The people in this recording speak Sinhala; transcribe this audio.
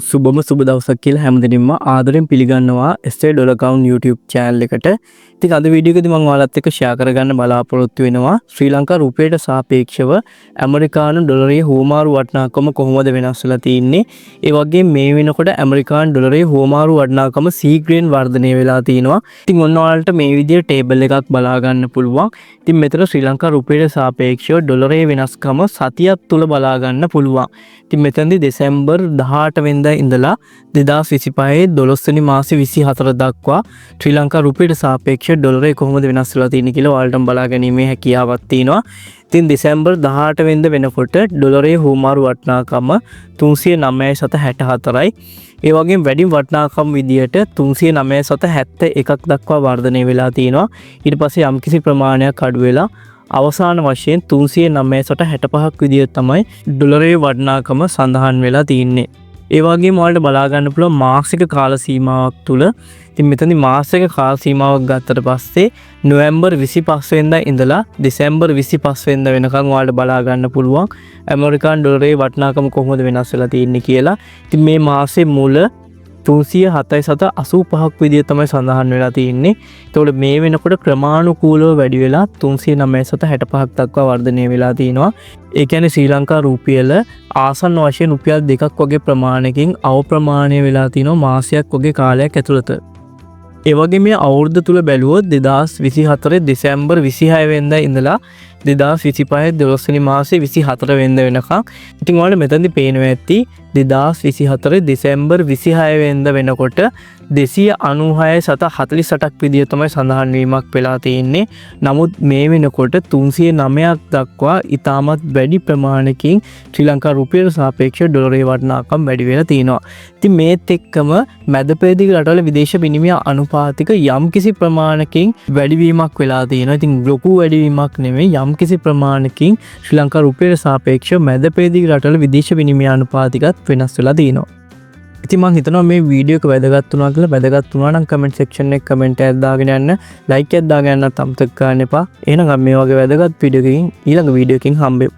සුබම සුබ දවසක් කියලා හැමදෙනින්ම ආදරෙන් පිළිගන්නවා SA Dollar Count YouTube channel එකට. ඉතින් අද වීඩියෝ එකදී මම ඔයාලත් එක්ක ෂෙයා කරගන්න බලාපොරොත්තු වෙනවා ශ්‍රී ලංකා රුපියලට සාපේක්ෂව ඇමරිකානු ඩොලරයේ හුවමාරු වටිනාකම කොහොමද වෙනස් වෙලා තියෙන්නේ. ඒ වගේම මේ වෙනකොට ඇමරිකානු ඩොලරයේ හුවමාරු වටිනාකම සීඝ්‍රයෙන් වර්ධනය වෙලා තිනවා. ඉතින් ඔන්න ඔයාලට මේ විදිහට ටේබල් එකක් බලා ගන්න පුළුවන්. ඉතින් මෙතන ශ්‍රී ලංකා රුපියලට සාපේක්ෂව ඩොලරයේ වෙනස්කම සතියක් තුල බලා ගන්න පුළුවන්. ඉතින් මෙතනදී දෙසැම්බර් 18 වෙනිදා ඉඳලා 2025 12 වෙනි මාසේ 24 දක්වා ශ්‍රී ලංකා රුපියලට සාපේක්ෂව ඩොලරය කොහොමද වෙනස් වෙලා තියෙන්නේ කියලා ඔයාලට බලා ගැනීමේ හැකියාවක් තියෙනවා. ඉතින් දෙසැම්බර් 18 වෙනිදා වෙනකොට ඩොලරයේ හුවමාරු වටිනාකම 309.64යි. ඒ වගේම වැඩි වටිනාකම් විදියට 309.71ක් දක්වා වර්ධනය වෙලා තියෙනවා. ඊට පස්සේ යම්කිසි ප්‍රමාණයක් අඩු වෙලා අවසාන වශයෙන් 309.65ක් විදියට තමයි ඩොලරයේ වටිනාකම සඳහන් වෙලා තියෙන්නේ. ඒ වගේම ඔයාලට බලා ගන්න පුළුවන් මාසික කාල සීමාවක් තුල. ඉතින් මෙතනදී මාසික කාල සීමාවක් ගත්තට පස්සේ නොවැම්බර් 25 වෙනිදා ඉඳලා දෙසැම්බර් 25 වෙනිදා වෙනකන් ඔයාලට බලා ගන්න පුළුවන් ඇමරිකානු ඩොලරයේ වටිනාකම කොහොමද වෙනස් වෙලා තියෙන්නේ කියලා. ඉතින් මේ මාසේ මුල 307.85ක් විදියට තමයි සඳහන් වෙලා තියෙන්නේ. ඒතකොට මේ වෙනකොට ක්‍රමානුකූලව වැඩි වෙලා 309.65ක් දක්වා වර්ධනය වෙලා තිනවා. ඒ කියන්නේ ශ්‍රී ලංකා රුපියල ආසන්න වශයෙන් රුපියල් 2ක් වගේ ප්‍රමාණයකින් අවප්‍රමාණය වෙලා තිනවා මාසයක් වගේ කාලයක් ඇතුළත. ඒ වගේ මේ අවුරුද්ද තුල බැලුවොත් 2024 දෙසැම්බර් 26 වෙනිදා ඉඳලා 2025 12 වෙනි මාසේ 24 වෙනිදා වෙනකම් ඉතින් ඔයාලට මෙතනදී පේනවා ඇති 2024 දෙසැම්බර් 26 වෙනිදා වෙනකොට 296.48ක් විදියට තමයි සඳහන් වීමක් වෙලා තියෙන්නේ. නමුත් මේ වෙනකොට 309ක් දක්වා ඉතාමත් වැඩි ප්‍රමාණයකින් ශ්‍රී ලංකා රුපියලට සාපේක්ෂව ඩොලරයේ වටිනාකම වැඩි වෙලා තියෙනවා. ඉතින් මේත් එක්කම මැදපෙරදිග රටවල විදේශ විනිමය අනුපාතික යම්කිසි ප්‍රමාණයකින් වැඩිවීමක් වෙලා තියෙනවා. ඉතින් ලොකු වැඩිවීමක් නෙමෙයි යම්කිසි ප්‍රමාණයකින් ශ්‍රී ලංකා රුපියලට සාපේක්ෂව මැදපෙරදිග රටවල විදේශ විනිමය අනුපාතිකත් වෙනස් වෙලා තියෙනවා. ඉතින් මම හිතනවා මේ වීඩියෝ එක වැදගත් වුණා කියලා. වැදගත් වුණා නම් කමෙන්ට් සෙක්ෂන් එකේ කමෙන්ට් එකක් දාගෙන යන්න. ලයික් එකක් දාගෙන යන්නත් අමතක කරන්න එපා. එහෙනම් මේ වගේ වැදගත් වීඩියෝ එකකින් ඊළඟ වීඩියෝ එකකින් හම්බෙමු.